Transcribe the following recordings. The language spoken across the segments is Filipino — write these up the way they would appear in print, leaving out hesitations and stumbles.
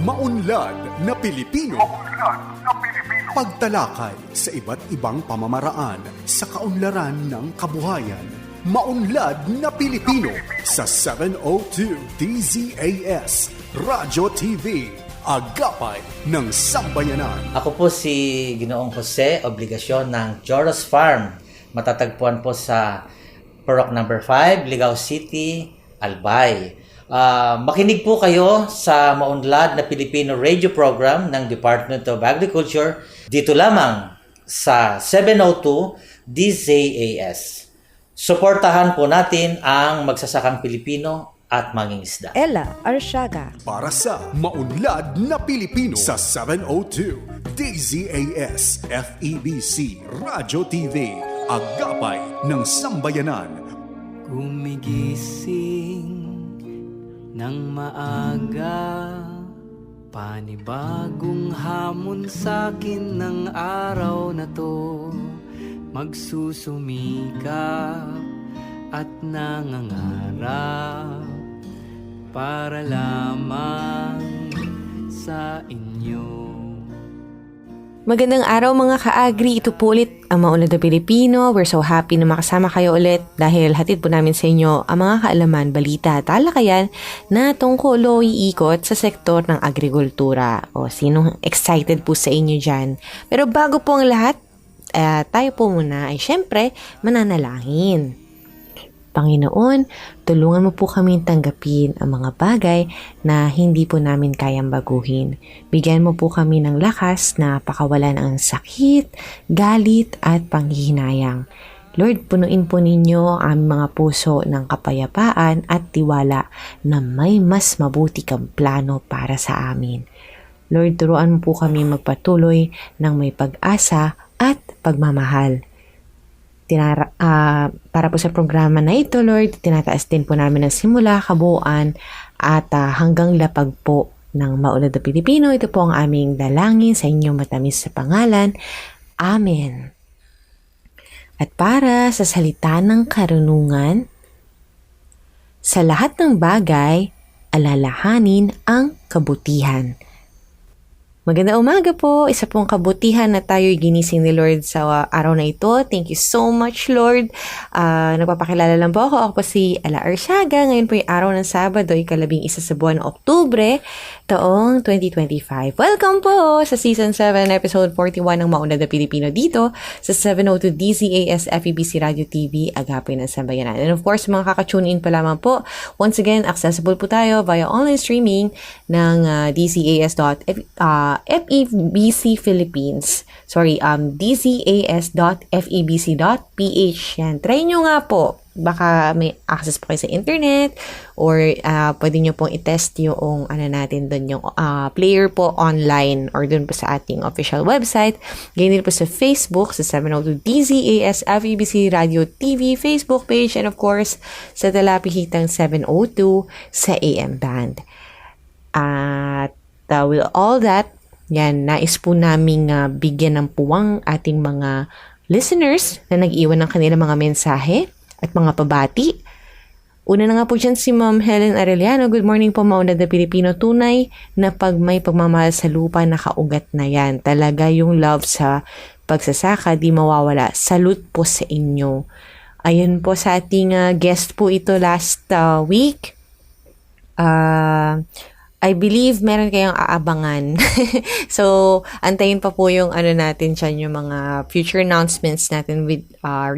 Maunlad na Pilipino. Pagtalakay sa iba't ibang pamamaraan sa kaunlaran ng kabuhayan. Maunlad na Pilipino sa 702 DZAS Radyo TV. Agapay ng Sambayanan. Ako po si Ginoong Jose Obligasyon ng Joros Farm. Matatagpuan po sa Purok number 5, Ligao City, Albay. Makinig po kayo sa Maunlad na Pilipino radio program ng Department of Agriculture dito lamang sa 702 DZAS. Suportahan po natin ang magsasakang Pilipino at mangingisda. Ella Arsiaga. Para sa Maunlad na Pilipino sa 702 DZAS FEBC Radyo TV. Agapay ng Sambayanan. Gumigising ng maaga, panibagong hamon sa'kin ng araw na to. Magsusumikap at nangangarap para lamang sa inyo. Magandang araw mga ka-agri, ito po ulit ang Maunlad na Pilipino. We're so happy na makasama kayo ulit dahil hatid po namin sa inyo ang mga kaalaman, balita at talakayan na tungkol o iikot sa sektor ng agrikultura. O sinong excited po sa inyo dyan? Pero bago po ang lahat, tayo po muna ay syempre mananalangin. Panginoon, tulungan mo po kami tanggapin ang mga bagay na hindi po namin kayang baguhin. Bigyan mo po kami ng lakas na pakawalan ang sakit, galit at panghihinayang. Lord, punuin po ninyo ang mga puso ng kapayapaan at tiwala na may mas mabuti kang plano para sa amin. Lord, turuan mo po kami magpatuloy ng may pag-asa at pagmamahal. Para po sa programa na ito, Lord, tinataas din po namin ng simula, kabuuan at hanggang lapag po ng Maunlad na Pilipino. Ito po ang aming dalangin sa inyong matamis sa pangalan. Amen. At para sa salita ng karunungan, sa lahat ng bagay, alalahanin ang kabutihan. Magandang umaga po. Isa pong kabutihan na tayo'y ginising ni Lord sa araw na ito. Thank you so much, Lord. Nagpapakilala lang po ako. Ako po si Ella Arsiaga. Ngayon po yung araw ng Sabado, ikalabing isa sa buwan ng Oktubre, taong 2025. Welcome po sa Season 7, Episode 41 ng Maunlad na Pilipino dito sa 702 DZAS FEBC Radio TV, Agapay ng Sambayanan. And of course, mga kakatune in pa lamang po. Once again, accessible po tayo via online streaming ng DZAS.FEBC Philippines. DZAS.FEBC.ph. Yan. Try nyo nga po. Baka may access po kayo sa internet or pwede nyo pong itest yung natin doon, yung player po online or doon po sa ating official website. Ganyan din po sa Facebook, sa 702 DZAS FEBC Radio TV Facebook page, and of course sa talapihitang 702 sa AM band. At with all that, yan, nais po naming bigyan ng puwang ating mga listeners na nag-iwan ng kanilang mga mensahe at mga pabati. Una na nga po dyan si Ma'am Helen Arellano. Good morning po, Maunlad na Pilipino. Tunay na pag may pagmamahal sa lupa, nakaugat na yan. Talaga yung love sa pagsasaka, di mawawala. Salute po sa inyo. Ayun po sa ating guest po ito last week. I believe meron kayong aabangan. So, antayin pa po yung natin dyan, yung mga future announcements natin with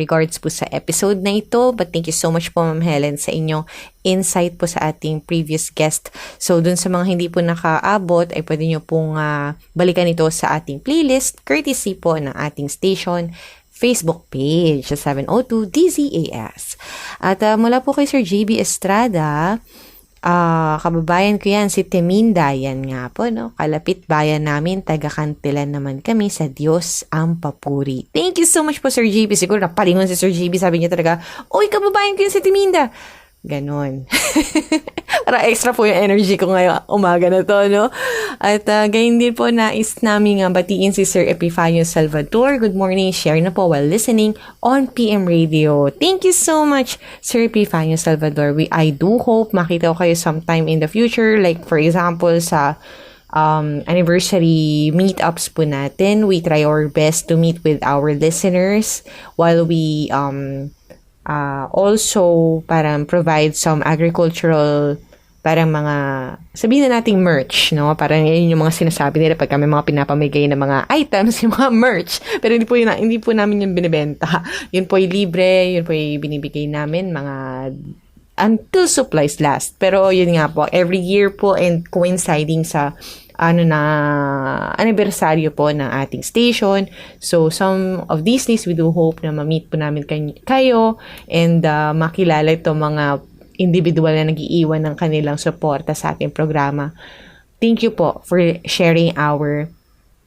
regards po sa episode na ito. But thank you so much po, Ma'am Helen, sa inyong insight po sa ating previous guest. So, dun sa mga hindi po nakaabot, ay pwede nyo pong balikan ito sa ating playlist, courtesy po ng ating station Facebook page sa 702 DZAS. At mula po kay Sir JB Estrada, kababayan ko yan, si Teminda, yan nga po, no? Kalapit bayan namin, taga-Kantilan naman kami, sa Diyos ang papuri. Thank you so much po, Sir JB. Siguro napalingon si Sir JB, sabi niya talaga, uy, kababayan ko yan si Teminda. Ganon. Para extra po yung energy ko ngayong umaga na to, no? At gayon din po, nais namin batiin si Sir Epifanio Salvador. Good morning, share na po while listening on PM Radio. Thank you so much, Sir Epifanio Salvador. I do hope makita ko kayo sometime in the future. Like, for example, sa anniversary meetups po natin. We try our best to meet with our listeners while we also parang provide some agricultural parang mga, sabihin na nating merch, no? Parang yun yung mga sinasabi nila pag kami mga pinapamigay na mga items, yung mga merch. Pero hindi po namin yung binibenta. Yun po ay libre, yun po ay binibigay namin, mga until supplies last. Pero yun nga po, every year po and coinciding sa anibersaryo po ng ating station. So, some of these days, we do hope na ma-meet po namin kayo and makilala ito mga individual na nag-iiwan ng kanilang suporta sa ating programa. Thank you po for sharing our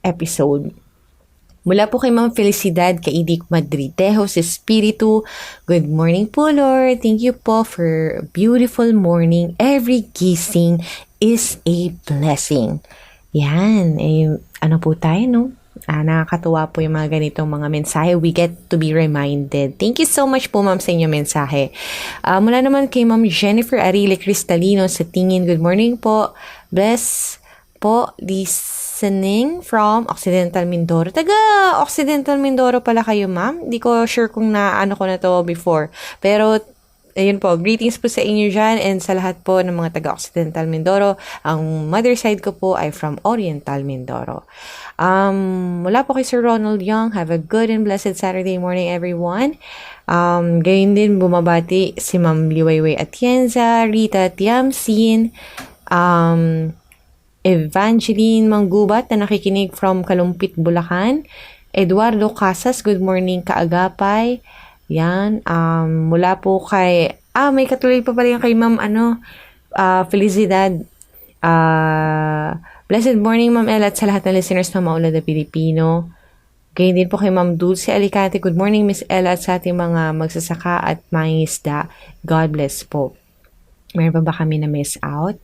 episode. Mula po kay Ma'am Felicidad Kaidik Madritejo sa Espiritu. Good morning po, Lord. Thank you po for a beautiful morning. Every gising is a blessing. Yan. Ano po tayo, no? Nakakatuwa po yung mga ganitong mga mensahe. We get to be reminded. Thank you so much po, ma'am, sa inyong mensahe. Mula naman kay Ma'am Jennifer Arile Cristalino sa Tingin. Good morning po. Bless po. Listening from Occidental Mindoro. Taga Occidental Mindoro pala kayo, ma'am. Hindi ko sure kung naano ko na to before. Pero ayun po, greetings po sa inyo dyan and sa lahat po ng mga taga-Occidental Mindoro. Ang mother side ko po ay from Oriental Mindoro. Mula po kay Sir Ronald Young, have a good and blessed Saturday morning, everyone. Gayon din, bumabati si Ma'am Liwayway Atienza, Rita Tiamsin, Evangeline Manggubat na nakikinig from Kalumpit, Bulacan. Eduardo Casas, good morning, Kaagapay. Yan, mula po kay, may katuloy pa pala yung kay Ma'am, Felicidad. Blessed morning, Ma'am Ella, at sa lahat ng listeners ng Maulad na Pilipino. Gayon din po kay Ma'am Dulce Alicante. Good morning, Miss Ella, at sa ating mga magsasaka at mangingisda. God bless po. Meron pa ba kami na miss out?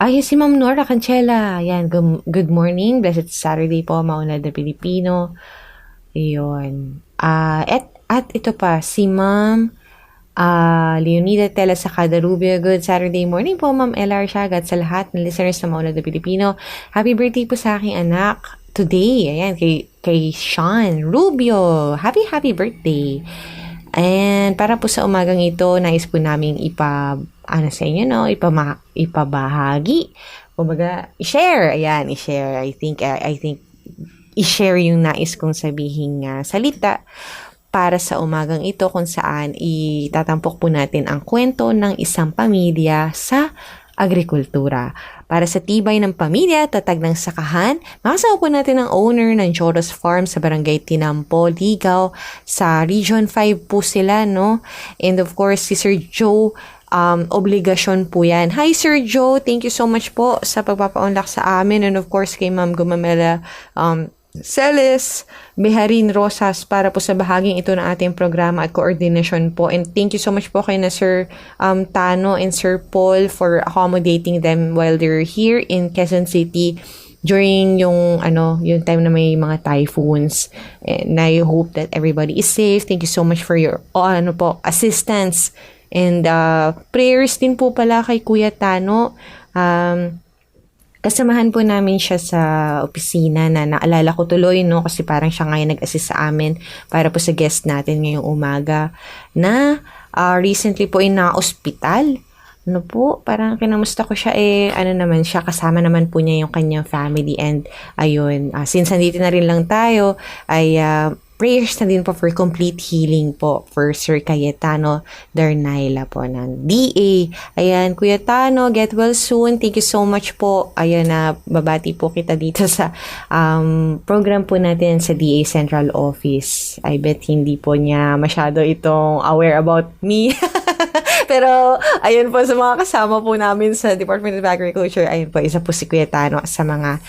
Si Ma'am Nora Cancela. Yan, good morning. Blessed Saturday po, Maulad na Pilipino. Ayun. At ito pa, si Ma'am Leonida Tela sa Cadarubio. Good Saturday morning po, Ma'am Ella Arsiaga, at sa lahat ng listeners ng Maulad na Pilipino. Happy birthday po sa aking anak today. Ayan, kay Sean Rubio. Happy birthday. And para po sa umagang ito, nais po namin sa inyo, no? Ipabahagi. Kumbaga, i-share. Ayan, i-share. I think i-share yung nais kong sabihin salita para sa umagang ito kung saan itatampok po natin ang kwento ng isang pamilya sa agrikultura. Para sa tibay ng pamilya, tatag ng sakahan, makasama po natin ang owner ng Joros Farm sa Barangay Tinampo, Ligaw. Sa Region 5 po sila, no? And of course, si Sir Joe, obligasyon po yan. Hi, Sir Joe! Thank you so much po sa pagpapaunlak sa amin. And of course, kay Ma'am Gumamela, Celes Beharin Rosas para po sa bahaging ito ng ating programa at koordinasyon po. And thank you so much po kay na Sir Tano and Sir Paul for accommodating them while they're here in Quezon City during yung time na may mga typhoons. And I hope that everybody is safe. Thank you so much for your assistance and prayers din po pala kay Kuya Tano. Kasamahan po namin siya sa opisina na naalala ko tuloy, no? Kasi parang siya ngayon nag-assist sa amin para po sa guest natin ngayong umaga na recently po ay na-ospital. Parang kinamusta ko siya naman siya, kasama naman po niya yung kanyang family and ayun, since nandito na rin lang tayo, ay prayers na din po for complete healing po for Sir Cayetano Darnaila po ng DA. Ayan, Kuya Tano, get well soon. Thank you so much po. Ayan babati po kita dito sa program po natin sa DA Central Office. I bet hindi po niya masyado itong aware about me. Pero, ayun po, sa mga kasama po namin sa Department of Agriculture, ayun po, isa po si Kuya Tano sa mga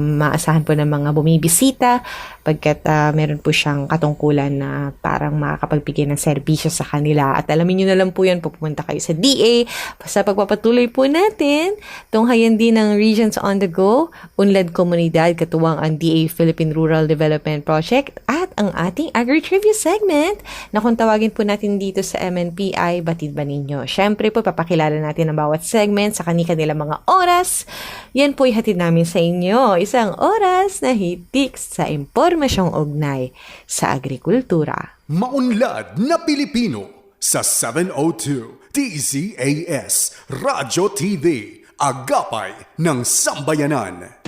maasahan po ng mga bumibisita pagkat meron po siyang katungkulan na parang makakapagbigay ng serbisyo sa kanila. At alamin nyo na lang po yan, pupunta kayo sa DA sa pagpapatuloy po natin. Tunghayan din ng Regions on the Go, Unlad Komunidad, katuwang ang DA Philippine Rural Development Project at ang ating Agri-Trivia segment na kung tawagin po natin dito sa MNP ay Batid Ba Ninyo. Siyempre po, papakilala natin ang bawat segment sa kanilang mga oras. Yan po hatid namin sa inyo. Isang oras na hitik sa impormasyong ugnay sa agrikultura. Maunlad na Pilipino sa 702 DZAS Radyo TV, Agapay ng Sambayanan.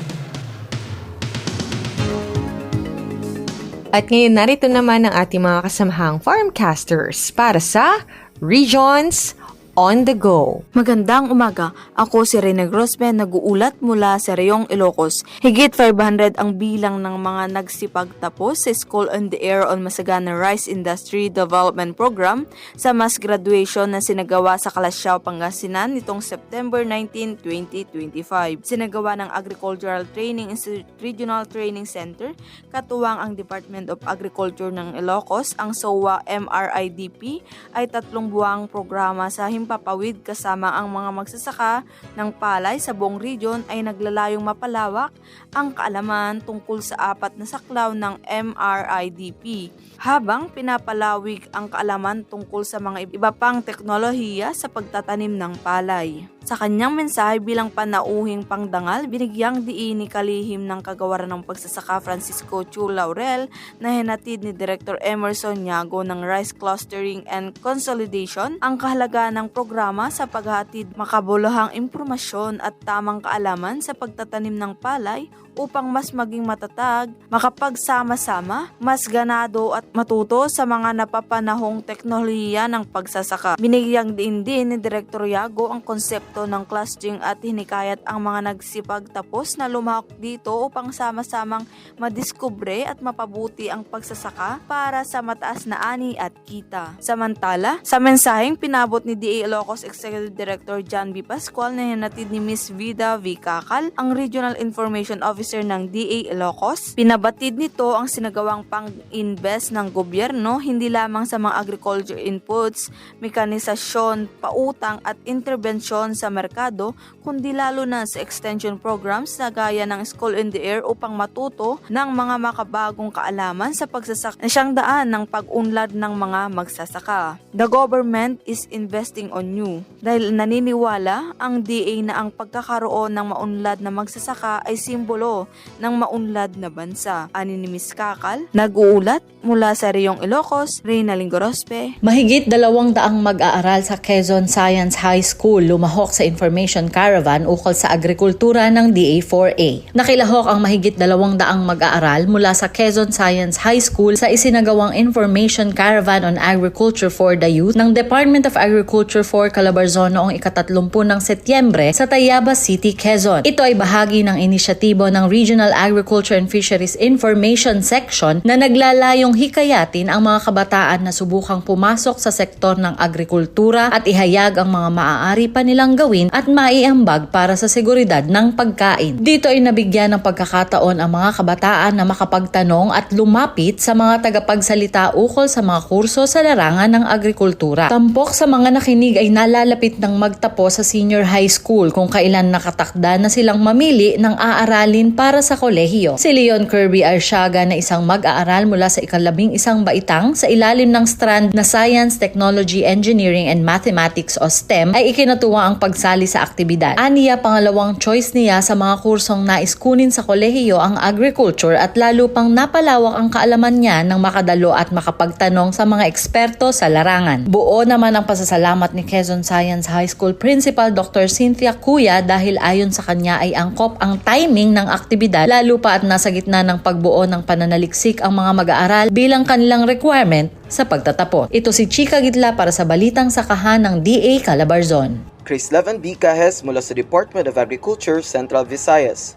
At ngayon narito naman ang ating mga kasamahang farmcasters para sa Regions on the Go. Magandang umaga. Ako si Rene Grosbe, nag-uulat mula sa Reyong Ilocos. Higit 500 ang bilang ng mga nagsipagtapos sa School on the Air on Masagana Rice Industry Development Program sa mass graduation na sinagawa sa Calasiao, Pangasinan nitong September 19, 2025. Sinagawa ng Agricultural Training Institute Regional Training Center, katuwang ang Department of Agriculture ng Ilocos. Ang SOA MRIDP ay 3 buwang programa sa papawid kasama ang mga magsasaka ng palay sa buong region ay naglalayong mapalawak ang kaalaman tungkol sa 4 na saklaw ng MRIDP habang pinapalawig ang kaalaman tungkol sa mga iba pang teknolohiya sa pagtatanim ng palay. Sa kanyang mensahe bilang panauhing pangdangal, binigyang diin ni kalihim ng kagawaran ng pagsasaka Francisco Chu Laurel na hinatid ni Director Emerson Nyago ng Rice Clustering and Consolidation ang kahalagahan ng programa sa paghatid makabuluhang impormasyon at tamang kaalaman sa pagtatanim ng palay upang mas maging matatag, makapagsama-sama, mas ganado at matuto sa mga napapanahong teknolohiya ng pagsasaka. Binigyang din ni Director Yago ang konsepto ng clustering at hinikayat ang mga nagsipagtapos na lumahok dito upang sama-samang madiskubre at mapabuti ang pagsasaka para sa mataas na ani at kita. Samantala, sa mensaheng pinabot ni DA Ilocos Executive Director John B. Pascual na hinatid ni Ms. Vida V. Kakal, ang Regional Information Officer ng DA Ilocos, pinabatid nito ang sinagawang pang-invest ng gobyerno hindi lamang sa mga agriculture inputs, mekanisasyon, pautang at interbensyon sa merkado, kundi lalo na sa extension programs na gaya ng School in the Air upang matuto ng mga makabagong kaalaman sa pagsasaka na siyang daan ng pag-unlad ng mga magsasaka. The government is investing on you dahil naniniwala ang DA na ang pagkakaroon ng maunlad na magsasaka ay simbolo ng maunlad na bansa. Ani ni Ms. Kakal, nag-uulat mula sa Reyong Ilocos, Reyna Lingorospe. Mahigit 200 mag-aaral sa Quezon Science High School lumahok sa information caravan ukol sa agrikultura ng DA4A. Nakilahok ang mahigit 200 mag-aaral mula sa Quezon Science High School sa isinagawang information caravan on agriculture for the youth ng Department of Agriculture for Calabarzon noong ika-30 ng Setyembre sa Tayabas City, Quezon. Ito ay bahagi ng inisyatibo ng Regional Agriculture and Fisheries Information Section na naglalayong hikayatin ang mga kabataan na subukang pumasok sa sektor ng agrikultura at ihayag ang mga maaari pa nilang gawin at maiambag para sa seguridad ng pagkain. Dito ay nabigyan ng pagkakataon ang mga kabataan na makapagtanong at lumapit sa mga tagapagsalita ukol sa mga kurso sa larangan ng agrikultura. Tampok sa mga nakinig ay nalalapit ng magtapos sa senior high school kung kailan nakatakda na silang mamili ng aaralin para sa kolehiyo. Si Leon Kirby Arsiaga na isang mag-aaral mula sa ika-11 baitang sa ilalim ng strand na Science, Technology, Engineering and Mathematics o STEM ay ikinatuwa ang pagsali sa aktibidad. Aniya, pangalawang choice niya sa mga kursong nais kunin sa kolehiyo ang agriculture at lalo pang napalawak ang kaalaman niya ng makadalo at makapagtanong sa mga eksperto sa larangan. Buo naman ang pasasalamat ni Quezon Science High School Principal Dr. Cynthia Cuya dahil ayon sa kanya ay angkop ang timing ng aktibidad lalo pa at nasa gitna ng pagbuo ng pananaliksik ang mga mag-aaral bilang kanilang requirement sa pagtatapos. Ito si Chika Gitla para sa Balitang Sakahan ng DA Calabarzon. Chris Levan B. Cajes mula sa Department of Agriculture, Central Visayas.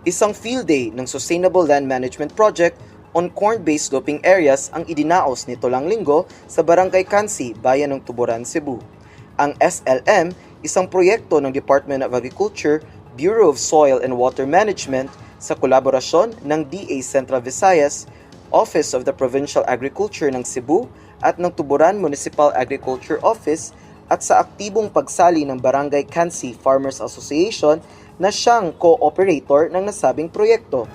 Isang field day ng Sustainable Land Management Project on corn-based sloping areas ang idinaos nito lang linggo sa Barangay Kansi, Bayan ng Tuburan, Cebu. Ang SLM, isang proyekto ng Department of Agriculture, Bureau of Soil and Water Management sa kolaborasyon ng DA Central Visayas, Office of the Provincial Agriculture ng Cebu at ng Tuburan Municipal Agriculture Office at sa aktibong pagsali ng Barangay Kansi Farmers Association na siyang co-operator ng nasabing proyekto.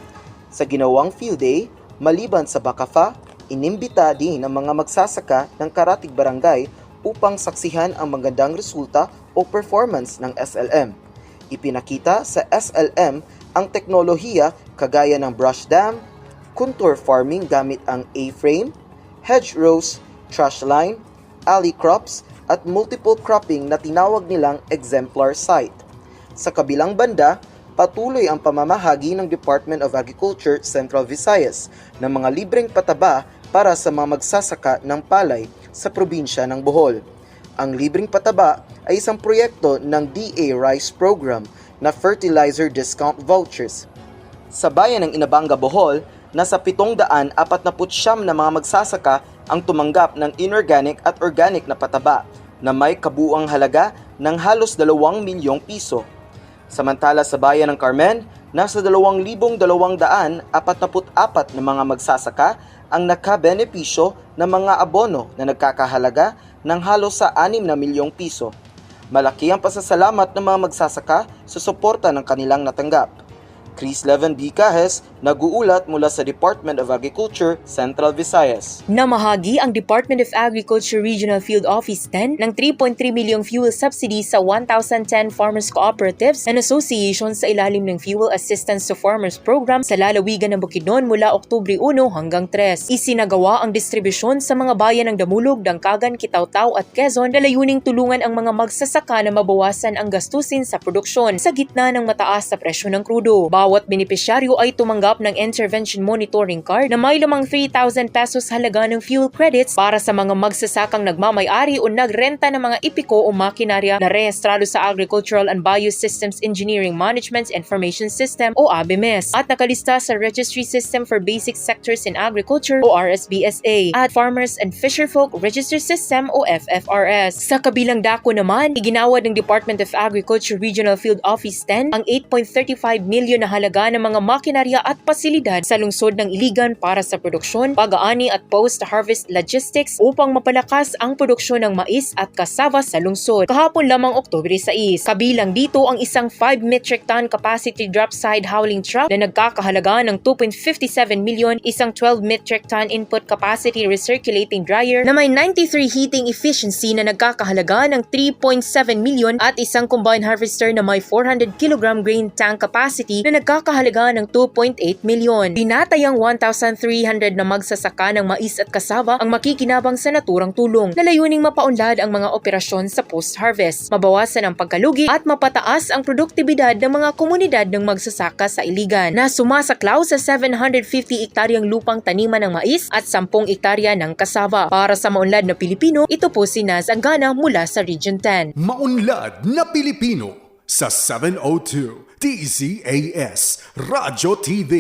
Sa ginawang field day, maliban sa Bakafa, Inimbita din ang mga magsasaka ng Karatig Barangay upang saksihan ang magandang resulta o performance ng SLM. Ipinakita sa SLM ang teknolohiya kagaya ng brush dam, contour farming gamit ang A-frame, hedgerows, trash line, alley crops at multiple cropping na tinawag nilang exemplar site. Sa kabilang banda, patuloy ang pamamahagi ng Department of Agriculture Central Visayas ng mga libreng pataba para sa mga magsasaka ng palay sa probinsya ng Bohol. Ang libreng pataba ay isang proyekto ng DA Rice Program na fertilizer discount vouchers. Sa bayan ng Inabanga, Bohol, nasa 749 na mga magsasaka ang tumanggap ng inorganic at organic na pataba na may kabuuang halaga ng halos 2 milyong piso. Samantala sa bayan ng Carmen, nasa 2,244 na mga magsasaka ang nakabenepisyo ng mga abono na nagkakahalaga ng halos sa 6 na milyong piso. Malaki ang pasasalamat ng mga magsasaka sa suporta ng kanilang natanggap. Chris Leven Bicahes, nag-uulat mula sa Department of Agriculture, Central Visayas. Namahagi ang Department of Agriculture Regional Field Office 10 ng 3.3 milyong fuel subsidy sa 1,010 farmers cooperatives and associations sa ilalim ng Fuel Assistance to Farmers Program sa lalawigan ng Bukidnon mula Oktubre 1 hanggang 3. Isinagawa ang distribusyon sa mga bayan ng Damulog, Dangkagan, Kitaw-Taw at Quezon na layuning tulungan ang mga magsasaka na mabawasan ang gastusin sa produksyon sa gitna ng mataas na presyo ng krudo. Bawat benepisyaryo ay tumanggap ng Intervention Monitoring Card na may lamang 3,000 pesos halaga ng fuel credits para sa mga magsasakang nagmamay-ari o nagrenta ng mga ipiko o makinarya na rehistrado sa Agricultural and Biosystems Engineering Management Information System o ABMS at nakalista sa Registry System for Basic Sectors in Agriculture o RSBSA at Farmers and Fisherfolk Register System o FFRS. Sa kabilang dako naman, iginawad ng Department of Agriculture Regional Field Office 10 ang 8.35 million na halaga ng mga makinarya at pasilidad sa lungsod ng Iligan para sa produksyon, pag-aani at post-harvest logistics upang mapalakas ang produksyon ng mais at kasava sa lungsod. Kahapon lamang Oktubre 6. Kabilang dito ang isang 5 metric ton capacity drop side hauling truck na nagkakahalaga ng 2.57 million, isang 12 metric ton input capacity recirculating dryer na may 93 heating efficiency na nagkakahalaga ng 3.7 million at isang combine harvester na may 400 kg grain tank capacity na nagkakahalaga ng 2.8 milyon. Tinatayang 1,300 na magsasaka ng mais at kasava ang makikinabang sa naturang tulong na layuning mapaunlad ang mga operasyon sa post-harvest, mabawasan ang pagkalugi at mapataas ang produktibidad ng mga komunidad ng magsasaka sa Iligan na sumasaklaw sa 750 ektaryang lupang taniman ng mais at 10 ektarya ng kasava. Para sa maunlad na Pilipino, ito po si Naz Angana mula sa Region 10. Maunlad na Pilipino sa 702 DZAS Radyo TV,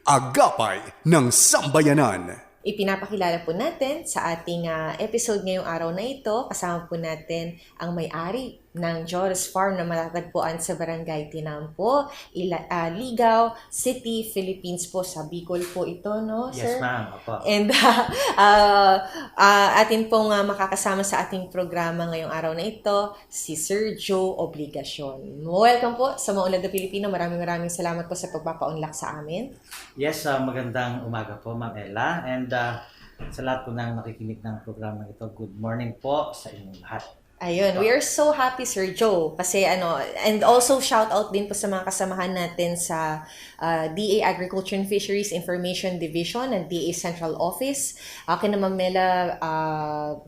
Agapay ng Sambayanan. Ipinapakilala po natin sa ating episode ngayong araw na ito. Kasama po natin ang may-ari ng Joros Farm na matatagpuan sa Barangay Tinampo, Ligaw City, Philippines po. Sa Bicol po ito, no, sir? Yes, ma'am. Opo. And atin pong makakasama sa ating programa ngayong araw na ito, si Sir Joe Obligacion. Welcome po sa Maunlad na Pilipino. Maraming salamat po sa pagpapaunlak sa amin. Yes, magandang umaga po, Ma'am Ella. And sa lahat po ng nakikinig ng programa ito, good morning po sa inyong lahat. Ayun, we are so happy, Sir Joe, kasi and also shout out din po sa mga kasamahan natin sa DA Agriculture and Fisheries Information Division ng DA Central Office, kina Mamela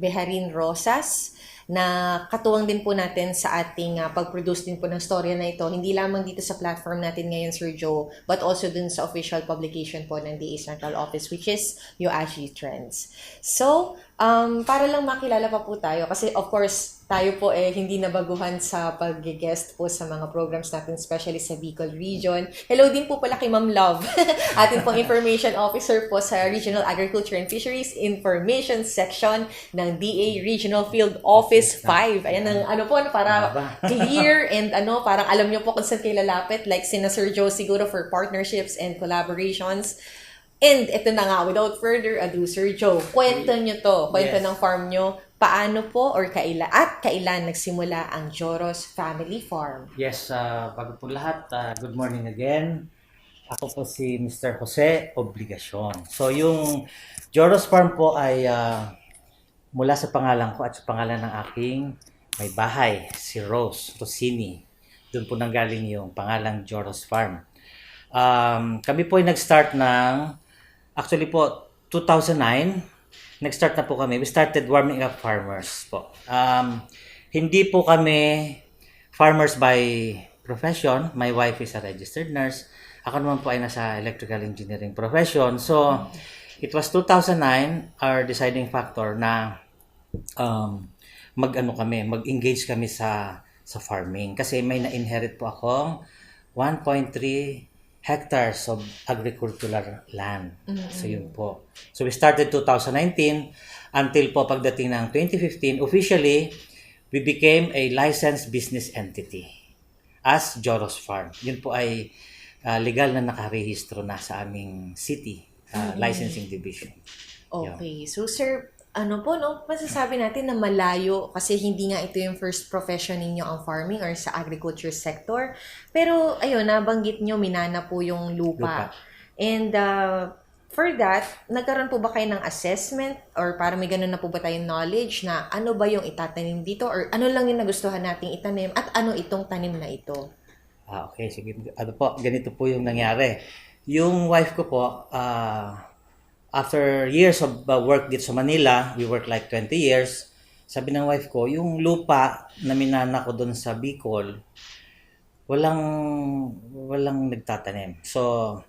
Beharin Rosas, na katuwang din po natin sa ating pag-produce din po ng storya na ito, hindi lamang dito sa platform natin ngayon, Sir Joe, but also dun sa official publication po ng DA Central Office, which is UAG Trends. So, para lang makilala pa po tayo, kasi of course, tayo po hindi nabaguhan sa pag-guest po sa mga programs natin, especially sa Bicol Region. Hello din po pala kay Ma'am Love, atin pong Information Officer po sa Regional Agriculture and Fisheries Information Section ng DA Regional Field Office 5. Ayan ang para clear and parang alam nyo po kung saan kayo lalapit, like sina Sir Joe siguro for partnerships and collaborations. And ito na nga, without further ado, Sir Joe, kwento nyo to, kwento ng farm nyo, paano po or kailan nagsimula ang Joros Family Farm? Yes, bago po lahat, good morning again. Ako po si Mr. Jose Obligacion. So yung Joros Farm po ay mula sa pangalan ko at sa pangalan ng aking may bahay, si Rose Rossini. Doon po nanggaling yung pangalang Joros Farm. Kami po ay nag-start actually po, 2009, nag-start na po kami. We started warming up farmers po. Hindi po kami farmers by profession. My wife is a registered nurse. Ako naman po ay nasa electrical engineering profession. So, it was 2009, our deciding factor na mag-engage kami sa farming. Kasi may na-inherit po akong 1.3 hectares of agricultural land. So yun po. So we started 2019 until po pagdating ng 2015, officially, we became a licensed business entity as Joros Farm. Yun po ay legal na nakarehistro na sa aming city licensing division. Okay. So, sir, masasabi natin na malayo kasi hindi nga ito yung first profession ninyo ang farming or sa agriculture sector. Pero, ayun, nabanggit nyo, minana po yung lupa. And, for that, nagkaroon po ba kayo ng assessment or para may ganun na po ba tayong knowledge na ano ba yung itatanim dito or ano lang yung nagustuhan nating itanim at ano itong tanim na ito? Okay, sige. Ganito po yung nangyari. Yung wife ko po, after years of work dito sa Manila, we worked like 20 years, sabi ng wife ko, yung lupa na minana ko doon sa Bicol, walang nagtatanim. So,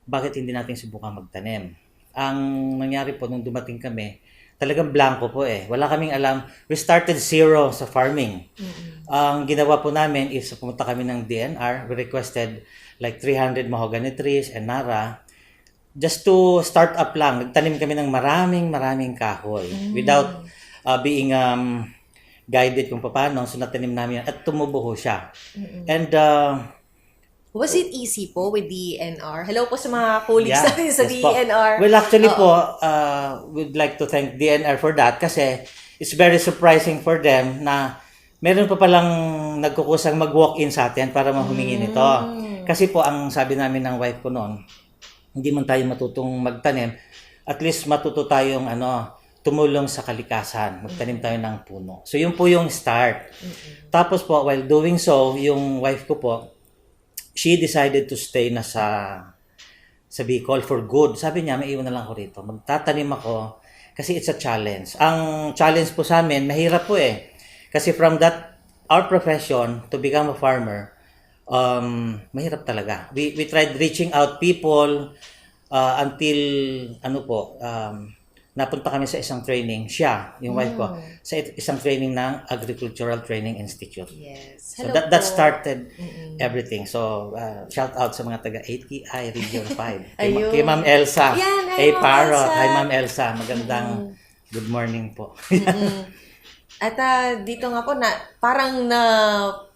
bakit hindi natin subukan magtanim? Ang nangyari po nung dumating kami, talagang blanco po eh. Wala kaming alam. We started zero sa farming. Ang ginawa po namin is pumunta kami ng DNR. We requested like 300 mahogany trees and nara. Just to start up lang, nagtanim kami ng maraming kahoy without being guided kung paano. So natanim namin yan at tumubo siya. And was it easy po with DNR? Hello po sa mga colleagues natin sa DNR. Well, actually po, we'd like to thank DNR for that kasi it's very surprising for them na meron pa palang nagkukusang mag-walk-in sa atin para mahumingi nito. Kasi po, ang sabi namin ng wife ko noon, hindi man tayo matutong magtanim, at least matuto tayong tumulong sa kalikasan, magtanim tayo ng puno. So yun po yung start. Tapos po, while doing so, yung wife ko po, she decided to stay na sa Bicol for good. Sabi niya, may iwan na lang ako rito. Magtatanim ako kasi it's a challenge. Ang challenge po sa amin, mahirap po eh. Kasi from our profession to become a farmer, mahirap talaga. We tried reaching out people until napunta kami sa isang training, yung wife ko, sa isang training ng Agricultural Training Institute. Yes. So that started everything. So shout out sa mga taga ATI Region 5. Kay Ma'am Elsa. Yan, Parrot. Hi Ma'am Elsa. Magandang good morning po. At dito nga po parang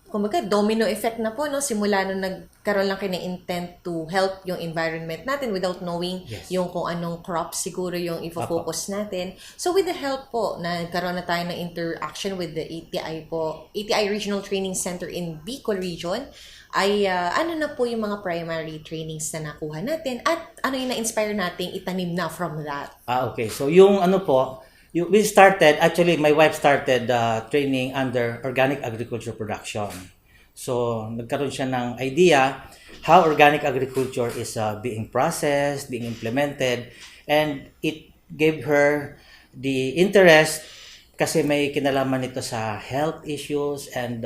kumbaga, domino effect na po, no? Simula nung nagkaroon lang kayo ng intent to help yung environment natin without knowing yung kung anong crops siguro yung ifo-focus natin. So, with the help po, nagkaroon na tayo ng interaction with the ATI po, ATI Regional Training Center in Bicol Region, ay ano na po yung mga primary trainings na nakuha natin at ano yung na-inspire nating itanim na from that? Okay. So, yung we started, actually, my wife started training under organic agriculture production. So, nagkaroon siya ng idea how organic agriculture is being processed, being implemented, and it gave her the interest kasi may kinalaman nito sa health issues and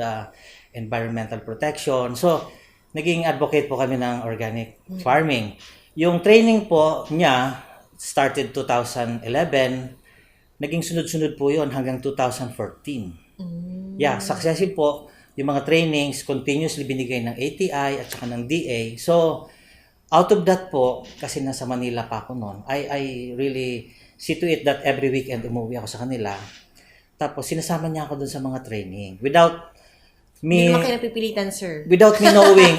environmental protection. So, naging advocate po kami ng organic farming. Yung training po niya started 2011, naging sunod-sunod po yun hanggang 2014. Yeah, successive po yung mga trainings continuously binigay ng ATI at saka ng DA. So, out of that po, kasi nasa Manila pa ako noon, I really see to it that every weekend umuwi ako sa kanila. Tapos, sinasama niya ako dun sa mga training. Without me... Hindi naman kayo napipilitan, sir. Without me knowing,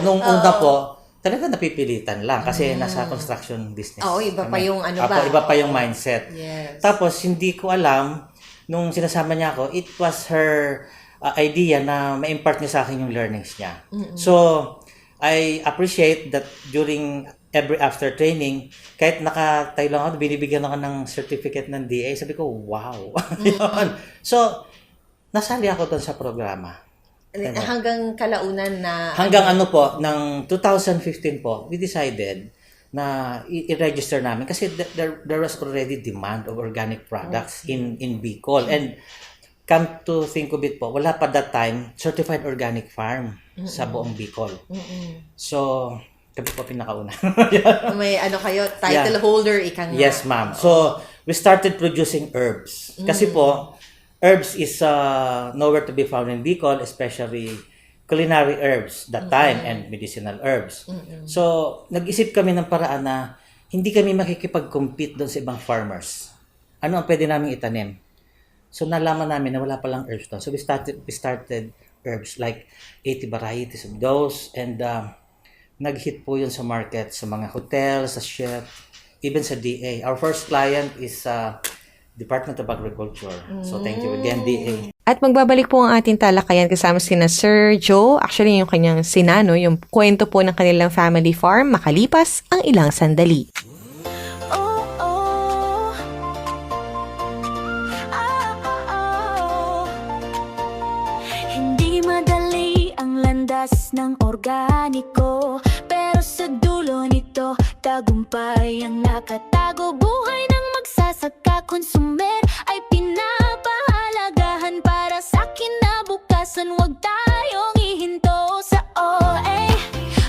nung una po, talaga napipilitan lang kasi nasa construction business. Oo, iba pa yung Iba pa yung mindset. Yes. Tapos, hindi ko alam, nung sinasama niya ako, it was her idea na ma-impart niya sa akin yung learnings niya. So, I appreciate that during every after training, kahit nakatayo lang ako, binibigyan ako ng certificate ng DA. Sabi ko, wow. Yun. So, nasali ako doon sa programa. Hanggang kalaunan na... Hanggang ng 2015 po, we decided na i-register namin kasi there was already demand of organic products in Bicol. And come to think of it po, wala pa that time certified organic farm sa buong Bicol. So, kami po pinakauna. May kayo, title holder, ika nga. Yes, ma'am. So, we started producing herbs. Kasi po, herbs is nowhere to be found in Bicol, especially culinary herbs that time and medicinal herbs. So, nag-isip kami ng paraan na hindi kami makikipag-compete doon sa ibang farmers. Ano ang pwede namin itanim? So, nalaman namin na wala palang herbs doon. So, we started herbs like 80 varieties of those, and nag-hit po yun sa market, sa mga hotels, sa chef, even sa DA. Our first client is Department of Agriculture. So, thank you again, DA. At magbabalik po ang ating talakayan kasama sina Sir Joe. Actually, yung kanyang sinano, yung kwento po ng kanilang family farm makalipas ang ilang sandali. Hindi madali ang landas ng organiko, pero sa dulo nito, tagumpay ang nakatago. Buhay ng magsasaka, konsumer ay pinapahalagahan para sa kinabukasan. Huwag tayong ihinto sa OA.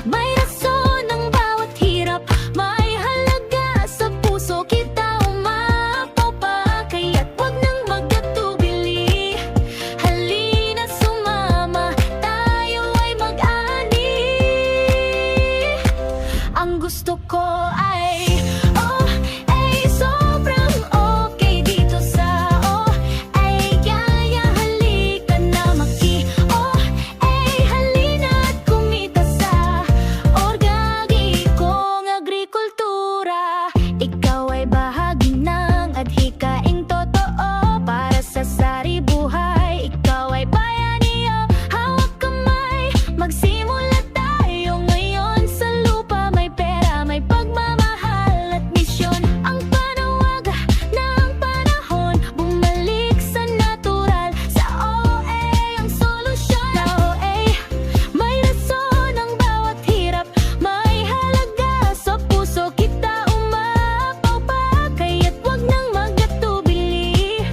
May rason ang bawat hirap, may halaga sa puso. Kita umapaw pa, kaya't huwag nang magkatubili. Halina sumama, tayo ay mag-ani. Ang gusto ko ay sobrang okay dito sa kaya halika na halina at kumita sa organikong agrikultura. Ikaw ay bahagi ng adhikaing totoo para sa sari buhay. Ikaw ay bayaniyo, hawak kamay, magsimula tayo ngayon. Sa lupa may pera, may pagmamahal at misyon. Ang panawag ng panahon, bumalik sa natural. Sa OA ang solusyon. Sa OA may rason ang bawat hirap, may halaga sa puso. Kita umapaw pa, kaya't wag nang magkatubili.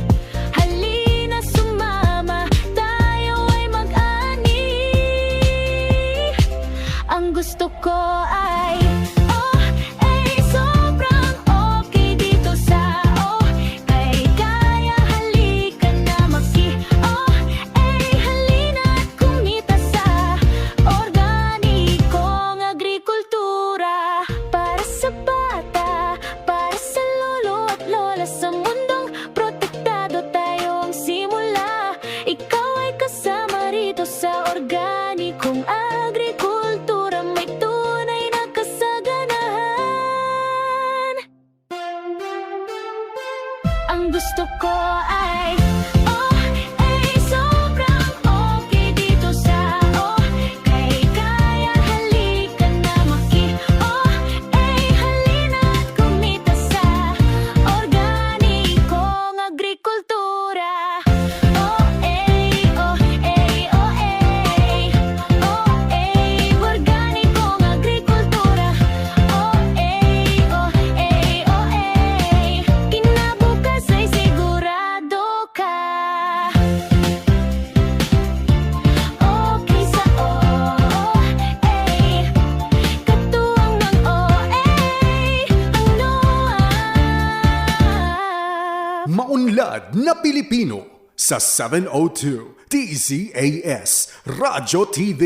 Halina sumama, tayo ay mag-ani. Ang gusto ko ay sobrang okay dito sa kaya halika na halina at kumita sa organikong agrikultura. Para sa bata, para sa lolo at lola, sa mundong protektado tayong simula. Ikaw ay kasama rito sa organikong agrikultura. May tunay na kasaganahan. Ang gusto ko ay sobrang okay dito sa kaya halika na halina at kumita sa organikong agrikultura. Organikong agrikultura. Kinabukas ay sigurado ka. Okay sa katuwang ng ang NOAA. Maunlad na Pilipino sa 702 DZAS Radyo TV,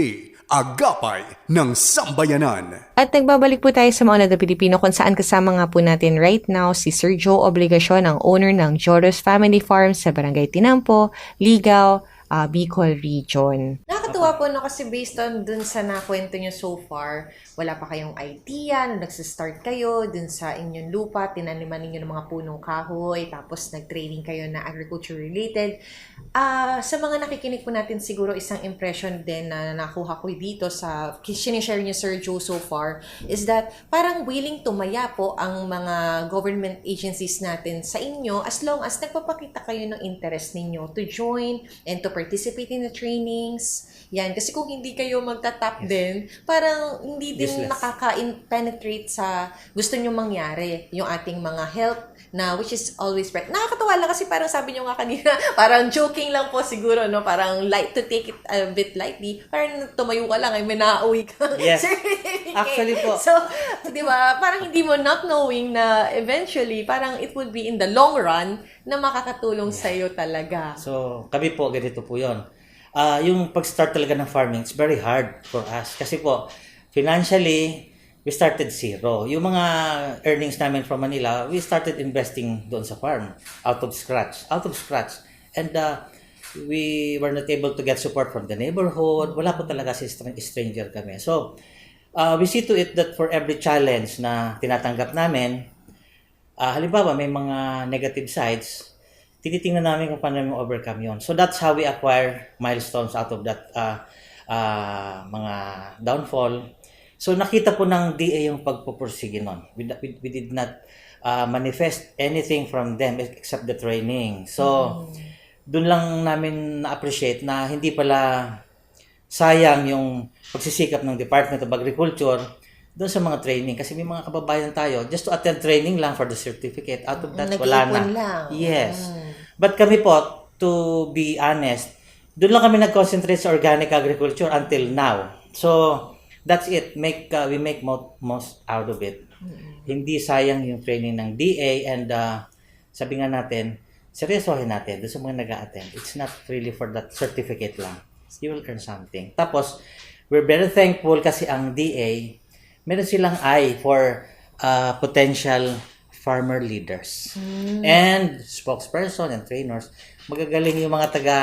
Agapay ng Sambayanan. At nagbabalik po tayo sa Maunlad na Pilipino kung saan kasama nga po natin right now si Sir Joe Obligacion, ang owner ng Joros Family Farm sa Barangay Tinampo, Ligao, Bicol region. Nakakatuwa po no kasi based on dun sa nakwento nyo so far, wala pa kayong idea nung nagsistart kayo dun sa inyong lupa, tinaniman ninyo ng mga punong kahoy, tapos nag-training kayo na agriculture related. Sa mga nakikinig po natin siguro isang impression din na nakuha ko dito sa sinishare niyo Sir Joe so far is that parang willing tumaya po ang mga government agencies natin sa inyo as long as nagpapakita kayo ng interest ninyo to join and to participate in the trainings. Yan. Kasi kung hindi kayo magta-tap din, parang hindi din nakaka-penetrate sa gusto nyo mangyari yung ating mga health na which is always right. Nakakatawa lang kasi parang sabi nyo nga kanina, parang joking lang po siguro, no? Parang light to take it a bit lightly. Parang tumayo ka lang, ay may nauwi ka. Yes. Actually po. So, di ba, parang hindi mo not knowing na eventually, parang it would be in the long run na makakatulong sa'yo talaga. So, kami po, ganito po yun. Yung pag-start talaga ng farming, it's very hard for us. Kasi po, financially, we started zero. Yung mga earnings namin from Manila, we started investing doon sa farm. Out of scratch. And we were not able to get support from the neighborhood. Wala po talaga si stranger kami. So, we see to it that for every challenge na tinatanggap namin, halimbawa may mga negative sides, tinitingnan namin kung paano mo overcome yon. So that's how we acquire milestones out of that mga downfall. So nakita po ng DA yung pagpupursige nun. We did not manifest anything from them except the training. So doon lang namin na-appreciate na hindi pala sayang yung pagsisikap ng Department of Agriculture doon sa mga training. Kasi may mga kababayan tayo, just to attend training lang for the certificate. Out of that, wala na. Lang. Yes. But kami po, to be honest, doon lang kami nag-concentrate sa organic agriculture until now. So, that's it. We make most out of it. Hindi sayang yung training ng DA and sabi nga natin, seryosohin natin doon sa mga nag-a-attend. It's not really for that certificate lang. You will earn something. Tapos, we're very thankful kasi ang DA, meron silang eye for potential farmer leaders. And spokesperson and trainers. Magagaling yung mga taga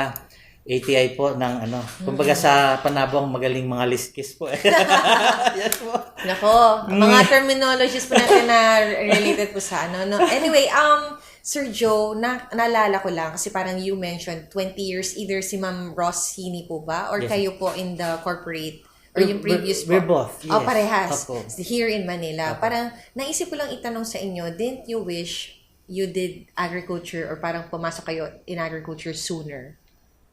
ATI po ng kumbaga sa panabong magaling mga liskis po. Yes po. Nako, mga terminologies po natin na related po sa no. Anyway, Sir Joe, naalala ko lang kasi parang you mentioned 20 years either si Ma'am Ross Hini po ba or yes, kayo po in the corporate or yung previous we're po? both. Yes. Oh, parehas. Opo. Here in Manila. Opo. Parang naisip ko lang itanong sa inyo, didn't you wish you did agriculture or parang pumasok kayo in agriculture sooner?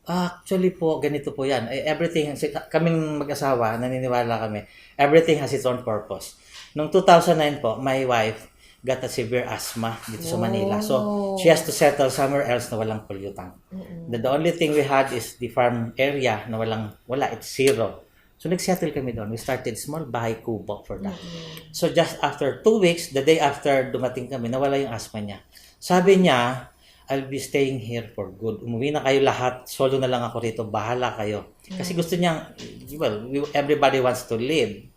Actually po, ganito po yan. Everything, kaming mag-asawa, naniniwala kami, everything has its own purpose. Noong 2009 po, my wife got a severe asthma dito sa Manila. So, she has to settle somewhere else na walang pollutant. The only thing we had is the farm area na wala, it's zero. So, nag-settle kami doon. We started small bahay kubo for that. So, just after 2 weeks, the day after dumating kami, nawala yung asthma niya. Sabi niya, I'll be staying here for good. Umuwi na kayo lahat. Solo na lang ako rito. Bahala kayo. Kasi gusto niya, everybody wants to live.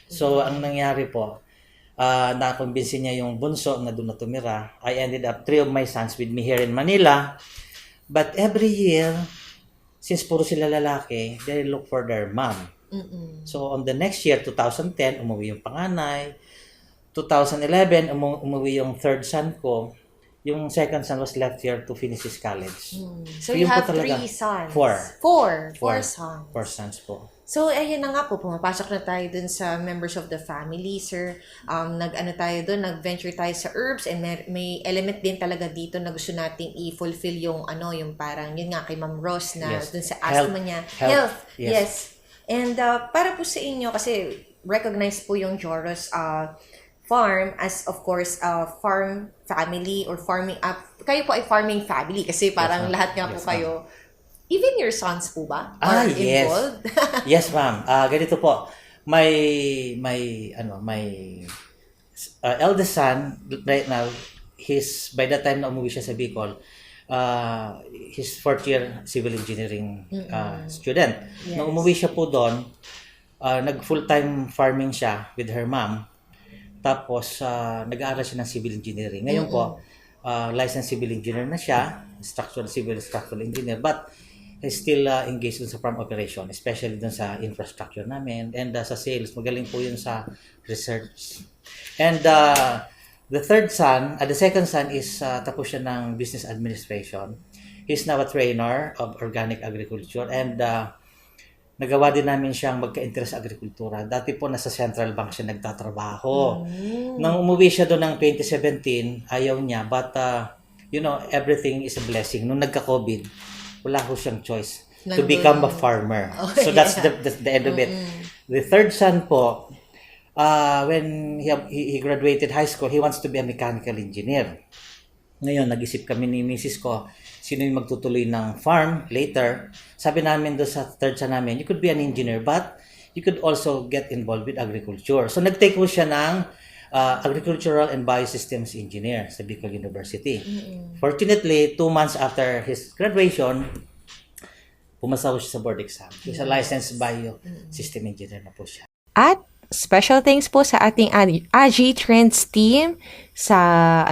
So, ang nangyari po, nakumbinsin niya yung bunso na doon na tumira. I ended up 3 of my sons with me here in Manila. But every year, since puro sila lalaki, they look for their mom. So, on the next year, 2010, umuwi yung panganay. 2011, umuwi yung third son ko. Yung second son was left here to finish his college. So you have 3 sons? 4 sons. 4 sons po. So, ayun na nga po, pumapasok na tayo dun sa members of the family, sir. Nag-venture tayo sa herbs and may element din talaga dito na gusto nating i-fulfill yung parang, yun nga kay Ma'am Ross na yes, dun sa asthma niya. Health. Yes. And para po sa inyo, kasi recognize po yung Joros farm as of course farm family or farming kayo po ay farming family kasi parang lahat nga po kayo. Even your sons po ba are involved? Yes, ma'am. Ganito po. My eldest son right now, by the time na umuwi siya sa Bicol, his 4th year civil engineering student. Yes. Nung umuwi siya po doon, nag full-time farming siya with her mom. Tapos, nag-aaral siya ng civil engineering. Ngayon po, licensed civil engineer na siya, civil structural engineer. But, is still engaged dun sa farm operation, especially dun sa infrastructure namin and sa sales. Magaling po yun sa research. And the second son is tapos siya ng business administration. He's now a trainer of organic agriculture and nagawa din namin siyang magka-interest sa agrikultura. Dati po nasa Central Bank siya nagtatrabaho. Nang umuwi siya doon ng 2017, ayaw niya. But, everything is a blessing. Nung nagka-COVID, wala ko siyang choice to become a farmer. So that's the end of it. The third son po, when he graduated high school, he wants to be a mechanical engineer. Ngayon, nag-isip kami ni Mrs. ko, sino yung magtutuloy ng farm later. Sabi namin doon sa third son namin, you could be an engineer, but you could also get involved with agriculture. So, nag-take po siya ng agricultural and biosystems engineer sa Bicol University. Fortunately, 2 months after his graduation, pumasa siya sa board exam. He's a licensed biosystem engineer na po siya. At special thanks po sa ating AG Trends team sa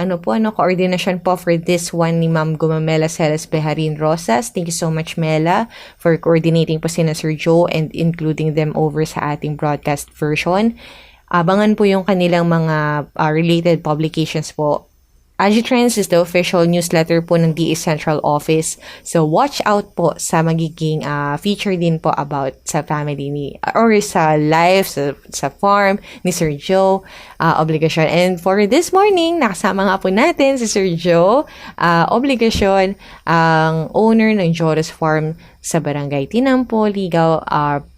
coordination po for this one ni Ma'am Gumamela Celes Beharin Rosas. Thank you so much, Mela, for coordinating po sina Sir Joe and including them over sa ating broadcast version. Abangan po yung kanilang mga related publications po. AgiTrends is the official newsletter po ng DA Central Office. So, watch out po sa magiging feature din po about sa family ni, or sa life, sa farm ni Sir Joe, Obligasyon. And for this morning, nakasama nga po natin si Sir Joe, Obligasyon, ang owner ng Joros Farm sa Barangay Tinampo, Ligaw,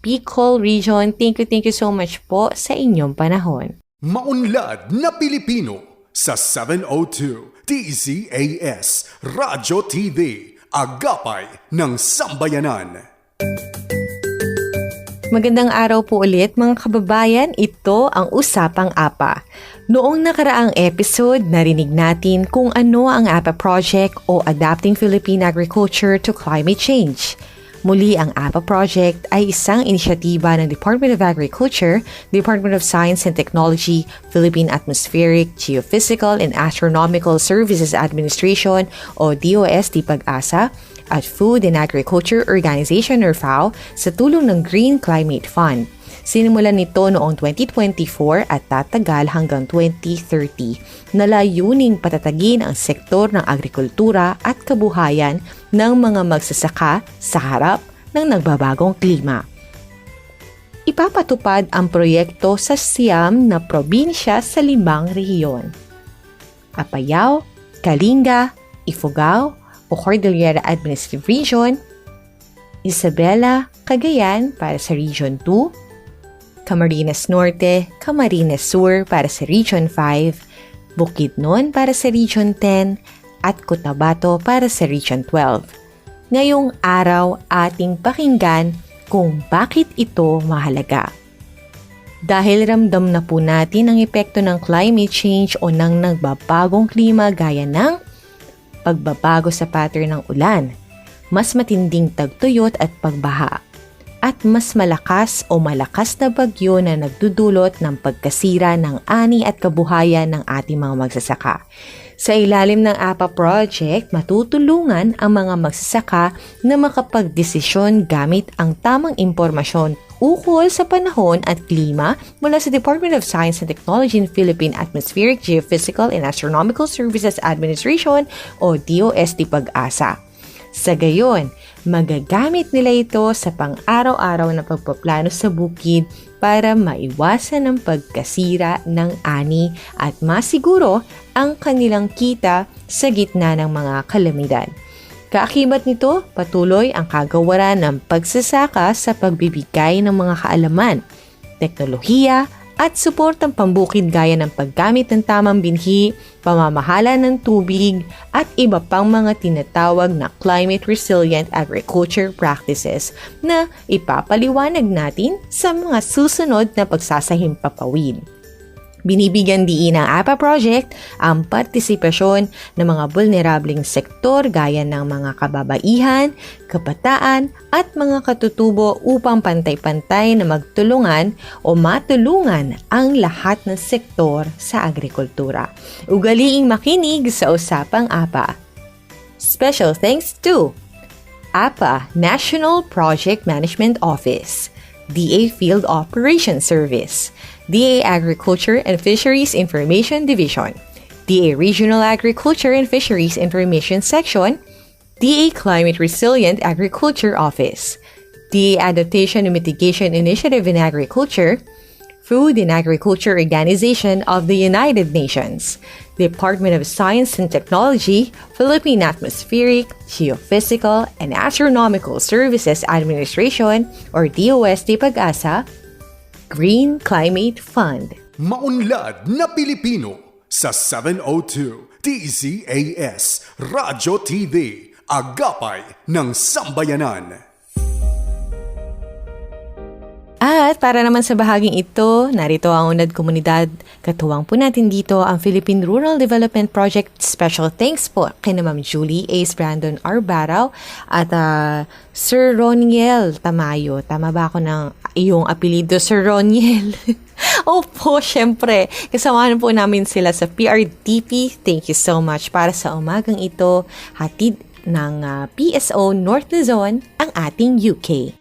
Bicol Region. Thank you so much po sa inyong panahon. Maunlad na Pilipino sa 702 DZAS Radyo TV, Agapay ng Sambayanan. Magandang araw po ulit mga kababayan, ito ang Usapang APA. Noong nakaraang episode, narinig natin kung ano ang APA Project o Adapting Philippine Agriculture to Climate Change. Muli, ang APA Project ay isang inisyatiba ng Department of Agriculture, Department of Science and Technology, Philippine Atmospheric, Geophysical and Astronomical Services Administration o DOST Pag-asa at Food and Agriculture Organization or FAO sa tulong ng Green Climate Fund. Sinimulan nito noong 2024 at tatagal hanggang 2030 na layuning patatagin ang sektor ng agrikultura at kabuhayan ng mga magsasaka sa harap ng nagbabagong klima. Ipapatupad ang proyekto sa 9 na probinsya sa 5 rehiyon: Apayao, Kalinga, Ifugao o Cordillera Administrative Region, Isabela, Cagayan para sa Region 2, Camarines Norte, Camarines Sur para sa Region 5, Bukidnon para sa Region 10, at Cotabato para sa Region 12. Ngayong araw, ating pakinggan kung bakit ito mahalaga. Dahil ramdam na po natin ang epekto ng climate change o ng nagbabagong klima gaya ng pagbabago sa pattern ng ulan, mas matinding tagtuyot at pagbaha, at mas malakas o malakas na bagyo na nagdudulot ng pagkasira ng ani at kabuhayan ng ating mga magsasaka. Sa ilalim ng APA Project, matutulungan ang mga magsasaka na makapagdesisyon gamit ang tamang impormasyon ukol sa panahon at klima mula sa Department of Science and Technology and Philippine Atmospheric, Geophysical and Astronomical Services Administration o DOST Pag-asa. Sa gayon, magagamit nila ito sa pang-araw-araw na pagpaplano sa bukid para maiwasan ang pagkasira ng ani at masiguro ang kanilang kita sa gitna ng mga kalamidad. Kaakibat nito, patuloy ang kagawaran ng pagsasaka sa pagbibigay ng mga kaalaman, teknolohiya at suportang pambukid gaya ng paggamit ng tamang binhi, pamamahala ng tubig, at iba pang mga tinatawag na climate resilient agriculture practices na ipapaliwanag natin sa mga susunod na pagsasahimpapawid. Binibigyan diin ng APA Project ang partisipasyon ng mga vulnerableng sektor gaya ng mga kababaihan, kabataan at mga katutubo upang pantay-pantay na magtulungan o matulungan ang lahat ng sektor sa agrikultura. Ugaliing makinig sa Usapang APA. Special thanks to APA, National Project Management Office, DA Field Operations Service, DA Agriculture and Fisheries Information Division, DA Regional Agriculture and Fisheries Information Section, DA Climate Resilient Agriculture Office, DA Adaptation and Mitigation Initiative in Agriculture, Food and Agriculture Organization of the United Nations, Department of Science and Technology, Philippine Atmospheric, Geophysical, and Astronomical Services Administration or DOST Pag-asa, Green Climate Fund. Maunlad na Pilipino sa 702 DZAS Radyo TV, Agapay ng Sambayanan. At para naman sa bahaging ito, narito ang Unad Komunidad. Katuwang po natin dito ang Philippine Rural Development Project. Special thanks po kina Ma'am Julie Ace Brandon Arbaraw at Sir Roniel Tamayo. Tama ba ako ng iyong apelido, Sir Roniel? Opo, syempre. Kasamahan po namin sila sa PRDP. Thank you so much para sa umagang ito. Hatid ng PSO North Luzon ang ating UK.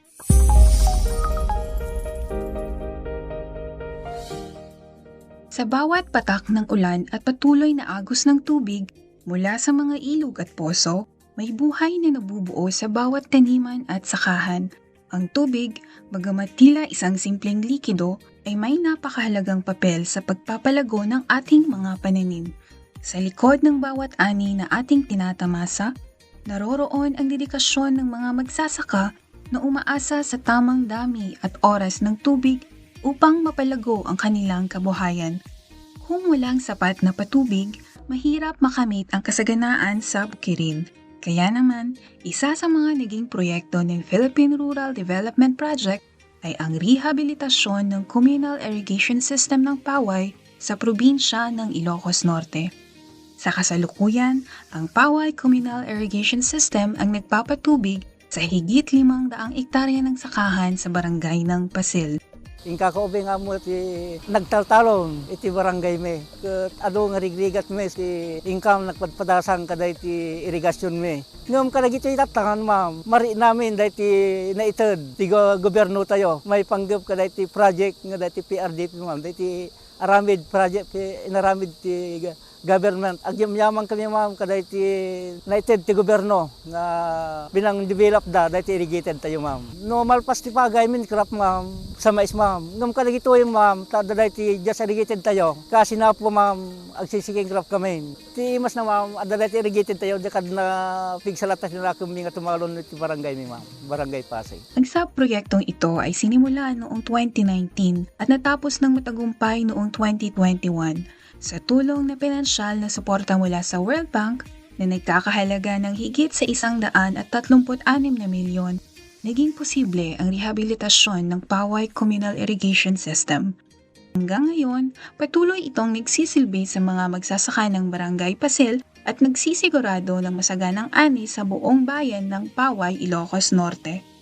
Sa bawat patak ng ulan at patuloy na agos ng tubig mula sa mga ilog at poso, may buhay na nabubuo sa bawat taniman at sakahan. Ang tubig, bagamat tila isang simpleng likido, ay may napakahalagang papel sa pagpapalago ng ating mga pananim. Sa likod ng bawat ani na ating tinatamasa, naroroon ang dedikasyon ng mga magsasaka na umaasa sa tamang dami at oras ng tubig upang mapalago ang kanilang kabuhayan. Kung walang sapat na patubig, mahirap makamit ang kasaganaan sa bukirin. Kaya naman, isa sa mga naging proyekto ng Philippine Rural Development Project ay ang rehabilitasyon ng communal irrigation system ng Paway sa probinsya ng Ilocos Norte. Sa kasalukuyan, ang Paway Communal Irrigation System ang nagpapatubig sa higit 500 ektarya ng sakahan sa barangay ng Pasil. Ingka ko nga mo ti nagtaltalon iti barangay me. Ado nga rigrigat me ti ingkam nagpadpadasan kada iti irigasyon me. Ngam kada gito itatangan ma'am. Mari namin da iti naited ti gobyerno tayo. May panggap kada iti project nga da iti PRDP ma'am. Da iti aramid project inaramid ti government. Agyam-yaman kami ma'am kada iti naited ti gobyerno nga binang develop da iti irrigated tayo ma'am. No malpas ti pagay min crop ma'am sa mais ma'am. Ngam kada gito yung ma'am da iti just irrigated tayo. Kasi na po ma'am agsisiking crop kami. Ti mas na ma'am da iti irrigated tayo da kad na pigsalatas nila kami nga tumalon iti barangay mi ma'am. Barangay Pasig. Ang subproyektong ito ay sinimula noong 2019 at natapos ng matagumpay noong 2021. Sa tulong na pinansyal na suporta mula sa World Bank na nagkakahalaga ng higit sa 136 na milyon, naging posible ang rehabilitasyon ng Paway Communal Irrigation System. Hanggang ngayon, patuloy itong nagsisilbi sa mga magsasaka ng Barangay Pasil at nagsisigurado ng masaganang ani sa buong bayan ng Paway, Ilocos Norte.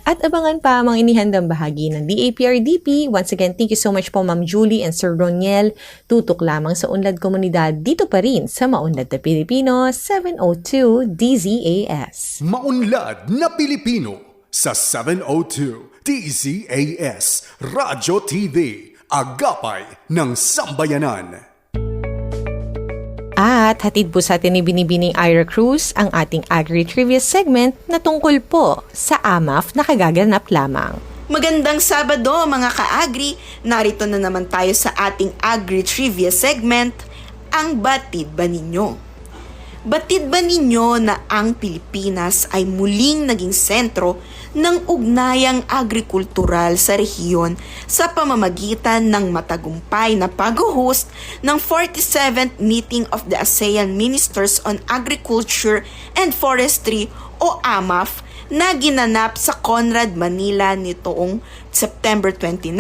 At abangan pa ang inihandang bahagi ng DAPRDP. Once again, thank you so much po Ma'am Julie and Sir Roniel. Tutok lamang sa Unlad Komunidad dito pa rin sa Maunlad na Pilipino 702 DZAS. Maunlad na Pilipino sa 702 DZAS Radyo TV, Agapay ng Sambayanan. At hatid po sa atin ni Binibining Ira Cruz ang ating Agri-Trivia segment na tungkol po sa AMAF na kagaganap lamang. Magandang Sabado mga ka-agri! Narito na naman tayo sa ating Agri-Trivia segment, ang Batid Ba Ninyo? Batid ba ninyo na ang Pilipinas ay muling naging sentro ng ugnayang agrikultural sa rehiyon sa pamamagitan ng matagumpay na pag-host ng 47th Meeting of the ASEAN Ministers on Agriculture and Forestry o AMAF na ginanap sa Conrad, Manila nitoong September 29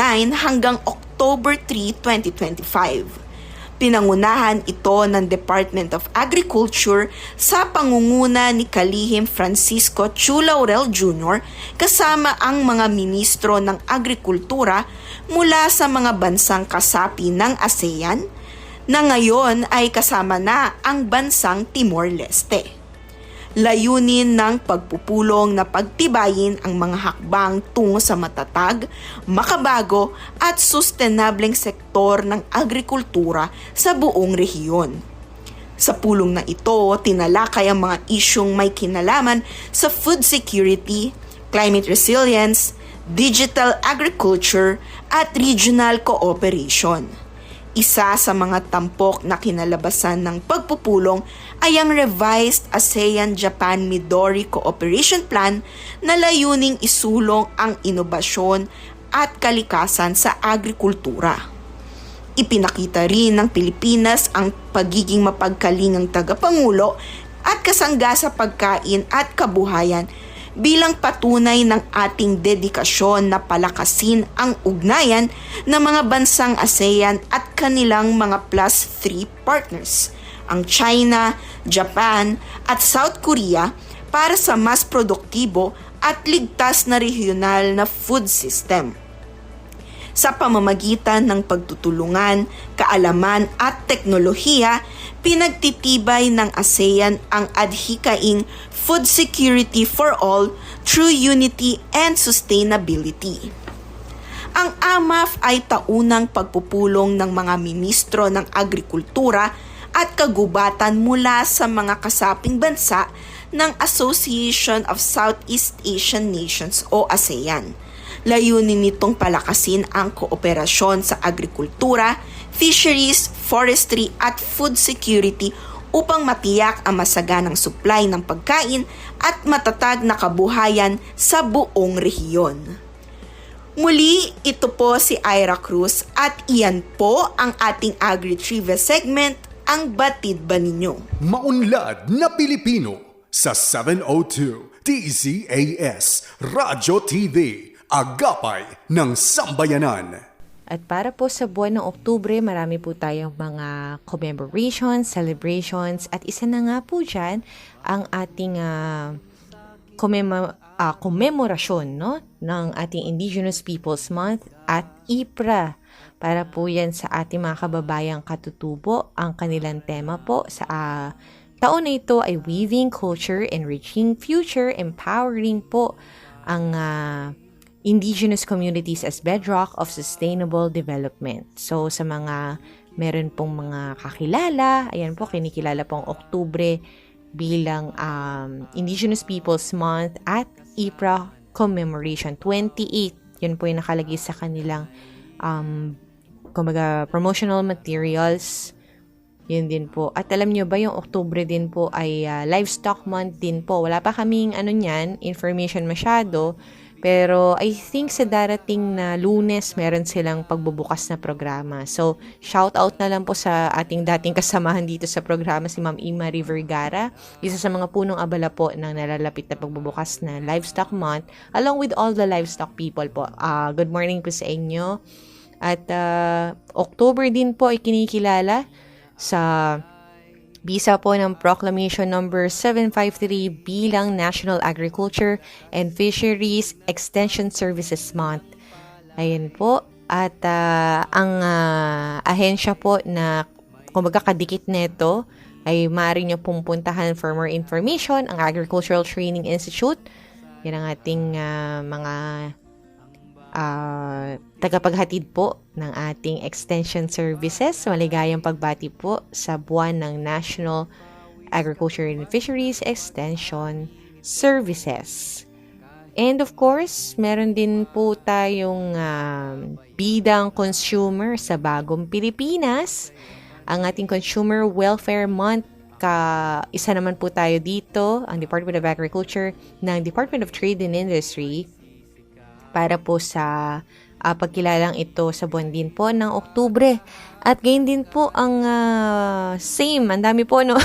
hanggang October 3, 2025. Pinangunahan ito ng Department of Agriculture sa pangunguna ni Kalihim Francisco Chu Laurel Jr. kasama ang mga ministro ng agrikultura mula sa mga bansang kasapi ng ASEAN na ngayon ay kasama na ang bansang Timor-Leste. Layunin ng pagpupulong na pagtibayin ang mga hakbang tungo sa matatag, makabago at sustenableng sektor ng agrikultura sa buong rehiyon. Sa pulong na ito, tinalakay ang mga isyong may kinalaman sa food security, climate resilience, digital agriculture at regional cooperation. Isa sa mga tampok na kinalabasan ng pagpupulong ay ang revised ASEAN-Japan Midori Cooperation Plan na layuning isulong ang inobasyon at kalikasan sa agrikultura. Ipinakita rin ng Pilipinas ang pagiging mapagkalingang tagapangulo at kasangga sa pagkain at kabuhayan bilang patunay ng ating dedikasyon na palakasin ang ugnayan ng mga bansang ASEAN at kanilang mga plus 3 partners, ang China, Japan at South Korea para sa mas produktibo at ligtas na regional na food system. Sa pamamagitan ng pagtutulungan, kaalaman at teknolohiya, pinagtitibay ng ASEAN ang adhikaing food security for all through unity and sustainability. Ang AMAF ay taunang pagpupulong ng mga ministro ng agrikultura at kagubatan mula sa mga kasaping bansa ng Association of Southeast Asian Nations o ASEAN. Layunin nitong palakasin ang kooperasyon sa agrikultura, fisheries, forestry at food security upang matiyak ang masaganang supply ng pagkain at matatag na kabuhayan sa buong rehiyon. Muli, ito po si Ira Cruz at iyan po ang ating Agri-Trivia segment, Ang Batid Ba Ninyo? Maunlad na Pilipino sa 702 DZAS Radyo TV, Agapay ng Sambayanan. At para po sa buwan ng Oktubre, marami po tayong mga commemorations, celebrations, at isa na nga po dyan ang ating komemorasyon, no? Ng ating Indigenous Peoples Month at IPRA. Para po yan sa ating mga kababayang katutubo. Ang kanilang tema po sa taon na ito ay Weaving Culture, Enriching Future, Empowering po ang Indigenous communities as bedrock of sustainable development. So, sa mga meron pong mga kakilala, ayan po, kinikilala pong Oktubre bilang Indigenous Peoples Month at IPRA Commemoration 28. Yun po yung nakalagay sa kanilang promotional materials. Yun din po. At alam nyo ba, yung Oktubre din po ay Livestock Month din po. Wala pa kaming information masyado. Pero I think sa darating na Lunes, meron silang pagbubukas na programa. So, shout out na lang po sa ating dating kasamahan dito sa programa, si Ma'am Imari Vergara. Isa sa mga punong abala po ng nalalapit na pagbubukas na Livestock Month, along with all the livestock people po. Good morning po sa inyo. At October din po ay kinikilala sa bisa po ng Proclamation number 753 bilang National Agriculture and Fisheries Extension Services Month. Ayan po. At ang ahensya po na kumbaga kadikit nito ay maaari nyo pong puntahan for more information ang Agricultural Training Institute. Yan ang ating mga tagapaghatid po ng ating extension services. Maligayang pagbati po sa buwan ng National Agriculture and Fisheries Extension Services. And of course, meron din po tayong bidang consumer sa bagong Pilipinas. Ang ating Consumer Welfare Month, isa naman po tayo dito, ang Department of Agriculture ng Department of Trade and Industry, para po sa pagkilalang ito sa buwan din po ng Oktubre. At gayon din po ang same, ang dami po, no?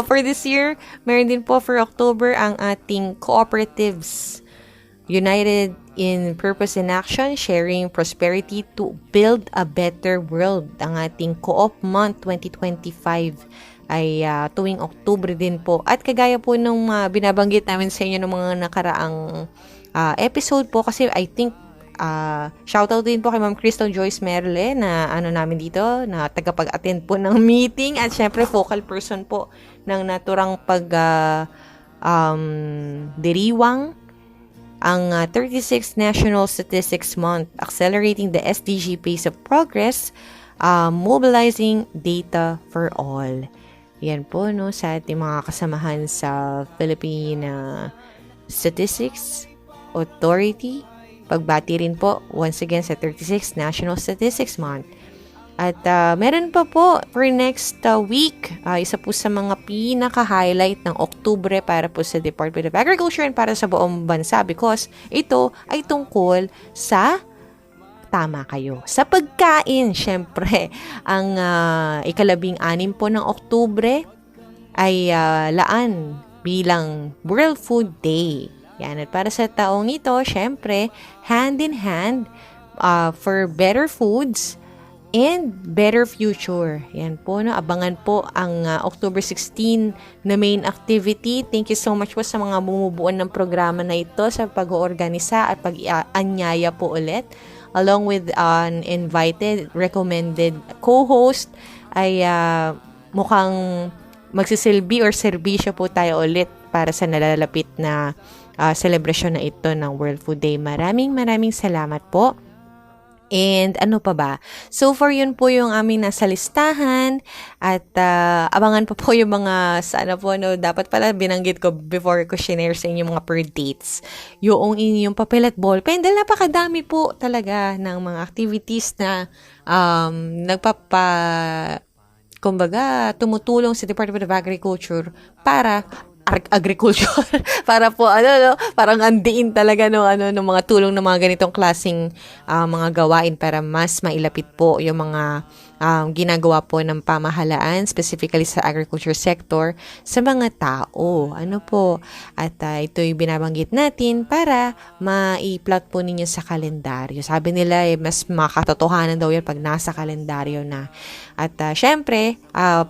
For this year, meron din po for October ang ating cooperatives. United in Purpose and Action, Sharing Prosperity to Build a Better World. Ang ating Co-op Month 2025 ay tuwing Oktubre din po. At kagaya po nung binabanggit namin sa inyo ng mga nakaraang episode po, kasi I think Shoutout din po kay Ma'am Crystal Joyce Merle na namin dito, na tagapag-attend po ng meeting at syempre focal person po ng naturang diriwang ang 36th National Statistics Month, accelerating the SDG pace of progress, mobilizing data for all. Yan po no sa ating mga kasamahan sa Philippine Statistics Authority. Pagbati rin po once again sa 36th National Statistics Month. At meron pa po for next week, isa po sa mga pinaka-highlight ng Oktubre para po sa Department of Agriculture and para sa buong bansa because ito ay tungkol sa tama kayo. Sa pagkain, syempre, ang ika-16 po ng Oktubre ay laan bilang World Food Day. Yan, at para sa taong ito, syempre, hand in hand for better foods and better future. Yan po, no? Abangan po ang October 16 na main activity. Thank you so much po sa mga bumubuo ng programa na ito sa pag-oorganisa at pag-anyaya po ulit. Along with an invited, recommended co-host, ay mukhang magsisilbi or serbisyo po tayo ulit para sa nalalapit na celebration na ito ng World Food Day. Maraming salamat po. And ano pa ba? So far yun po yung aming nasa listahan at abangan pa po yung mga sana po dapat pala binanggit ko before ko share sa inyo mga per dates. Yung inyong papel at ballpen dahil napakadami po talaga ng mga activities na kumbaga tumutulong sa Department of Agriculture para agriculture para po parang andiin talaga ng mga tulong ng mga ganitong klaseng mga gawain para mas mailapit po yung mga ginagawa po ng pamahalaan specifically sa agriculture sector sa mga tao. At ito'y binabanggit natin para ma-plot po ninyo sa kalendaryo. Sabi nila mas makatotohanan daw yan pag nasa kalendaryo na. At syempre,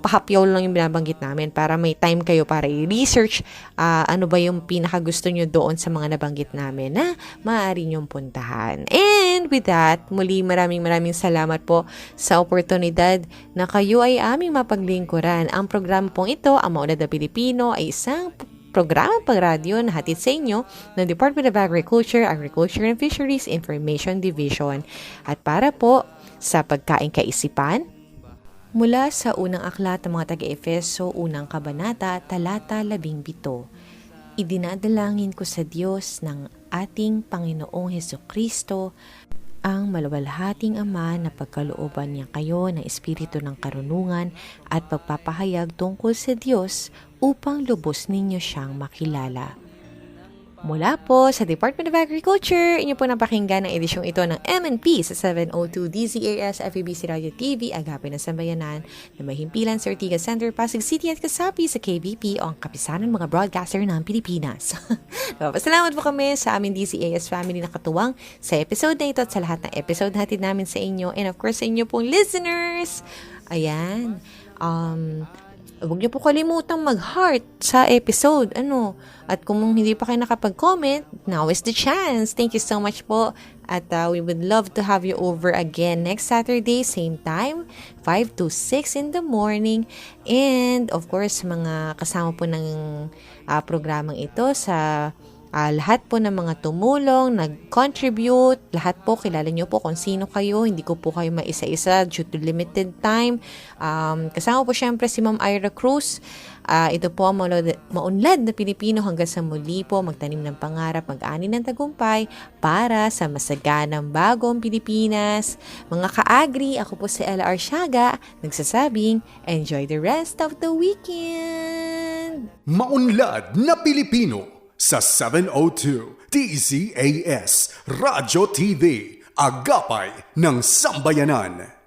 pahapyaw lang yung binabanggit namin para may time kayo para i-research ano ba yung pinakagusto nyo doon sa mga nabanggit namin na maaari nyong puntahan. And with that, muli maraming salamat po sa opportunity na kayo ay aming mapaglingkuran. Ang programa pong ito, Ang Maunlad na Pilipino, ay isang programa pag-radyo na hatid sa inyo ng Department of Agriculture, Agriculture and Fisheries Information Division. At para po sa pagkaing kaisipan, mula sa unang aklat ng mga taga-Efeso, unang kabanata, talata 17, idinadalangin ko sa Diyos ng ating Panginoong Hesukristo, ang malawalhating Ama na pagkalooban niya kayo ng espiritu ng karunungan at pagpapahayag tungkol sa Diyos upang lubos ninyo siyang makilala. Mula po sa Department of Agriculture, inyo po napakinggan ang edisyong ito ng MNP sa 702 DZAS FEBC Radio TV, Agapay ng Sambayanan, na may himpilan sa Ortigas Center, Pasig City at kasapi sa KBP o ang kapisanan mga broadcaster ng Pilipinas. Salamat po kami sa aming DZAS family na katuwang sa episode na ito at sa lahat ng episode natin namin sa inyo and of course sa inyo pong listeners. Ayan. Huwag niyo po kalimutang mag-heart sa episode. At kung hindi pa kayo nakapag-comment, now is the chance. Thank you so much po. At we would love to have you over again next Saturday, same time, 5 to 6 in the morning. And of course, mga kasama po ng programang ito sa lahat po ng mga tumulong, nag-contribute, lahat po, kilala nyo po kung sino kayo, hindi ko po kayo maisa-isa due to limited time. Kasama po syempre si Ma'am Ira Cruz. Ito po ang maunlad na Pilipino hanggang sa muli po, magtanim ng pangarap, mag-ani ng tagumpay para sa masaganang bagong Pilipinas. Mga ka-agri, ako po si Ella Arsiaga, nagsasabing, enjoy the rest of the weekend! Maunlad na Pilipino sa 702 DZAS Radyo TV, Agapay ng Sambayanan.